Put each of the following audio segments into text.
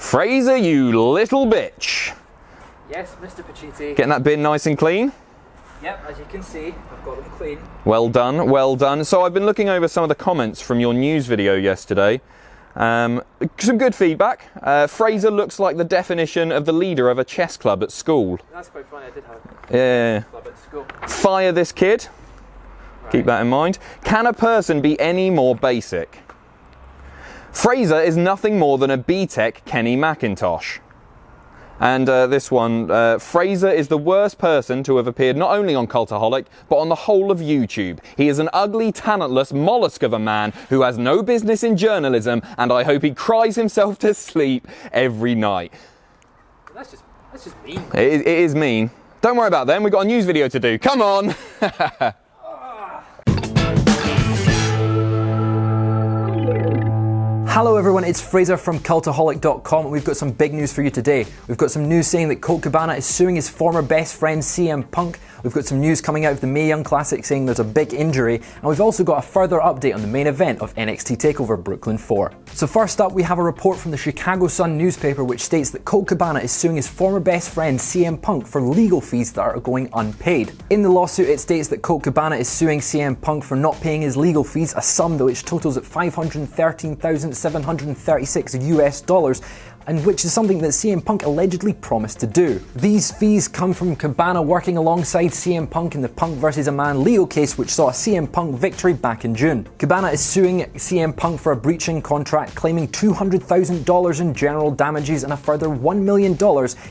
Fraser, you little bitch. Yes, Mr. Pacitti. Getting that bin nice and clean? Yep, as you can see, I've got them clean. Well done, well done. So I've been looking over some of the comments from your news video yesterday. Some good feedback. Fraser looks like the definition of the leader of a chess club at school. That's quite funny, I did have a club at school. Fire this kid. Right. Keep that in mind. Can a person be any more basic? Fraser is nothing more than a B-Tech Kenny McIntosh. And this one, Fraser is the worst person to have appeared not only on Cultaholic, but on the whole of YouTube. He is an ugly, talentless mollusk of a man who has no business in journalism, and I hope he cries himself to sleep every night. That's just mean. It is mean. Don't worry about them, we've got a news video to do. Come on! Hello everyone, it's Fraser from Cultaholic.com and we've got some big news for you today. We've got some news saying that Colt Cabana is suing his former best friend CM Punk. We've got some news coming out of the Mae Young Classic saying there's a big injury, and we've also got a further update on the main event of NXT TakeOver Brooklyn 4. So first up, we have a report from the Chicago Sun newspaper which states that Colt Cabana is suing his former best friend CM Punk for legal fees that are going unpaid. In the lawsuit, it states that Colt Cabana is suing CM Punk for not paying his legal fees, a sum which totals at $513,736 US, and which is something that CM Punk allegedly promised to do. These fees come from Cabana working alongside CM Punk in the Punk vs. a Man legal case which saw a CM Punk victory back in June. Cabana is suing CM Punk for a breaching contract, claiming $200,000 in general damages and a further $1 million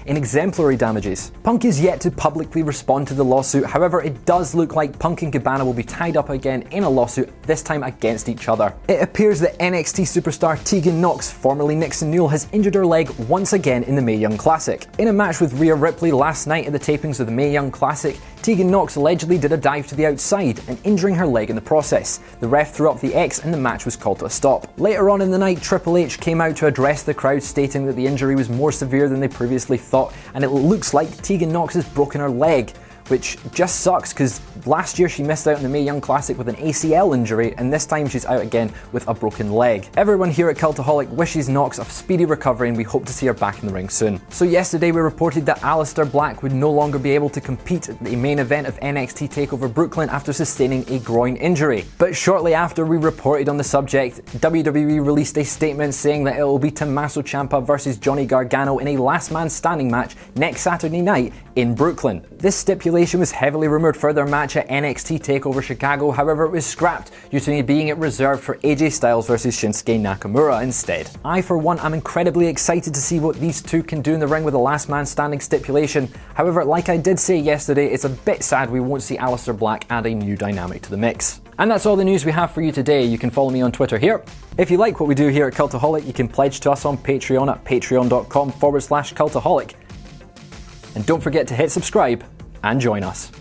in exemplary damages. Punk is yet to publicly respond to the lawsuit, however it does look like Punk and Cabana will be tied up again in a lawsuit, this time against each other. It appears that NXT superstar Tegan Nox, formerly Nixon Newell, has injured her leg once again in the Mae Young Classic. In a match with Rhea Ripley last night at the tapings of the Mae Young Classic, Tegan Nox allegedly did a dive to the outside and injuring her leg in the process. The ref threw up the X and the match was called to a stop. Later on in the night, Triple H came out to address the crowd, stating that the injury was more severe than they previously thought, and it looks like Tegan Nox has broken her leg, which just sucks because last year she missed out on the Mae Young Classic with an ACL injury, and this time she's out again with a broken leg. Everyone here at Cultaholic wishes Nox a speedy recovery, and we hope to see her back in the ring soon. So yesterday we reported that Aleister Black would no longer be able to compete at the main event of NXT TakeOver Brooklyn after sustaining a groin injury. But shortly after we reported on the subject, WWE released a statement saying that it will be Tommaso Ciampa versus Johnny Gargano in a last man standing match next Saturday night in Brooklyn. This stipulation was heavily rumoured for their match at NXT TakeOver Chicago, however it was scrapped due to being reserved for AJ Styles versus Shinsuke Nakamura instead. I for one am incredibly excited to see what these two can do in the ring with a last man standing stipulation. However, like I did say yesterday, it's a bit sad we won't see Aleister Black add a new dynamic to the mix. And that's all the news we have for you today. You can follow me on Twitter here. If you like what we do here at Cultaholic, you can pledge to us on Patreon at patreon.com/Cultaholic. And don't forget to hit subscribe and join us.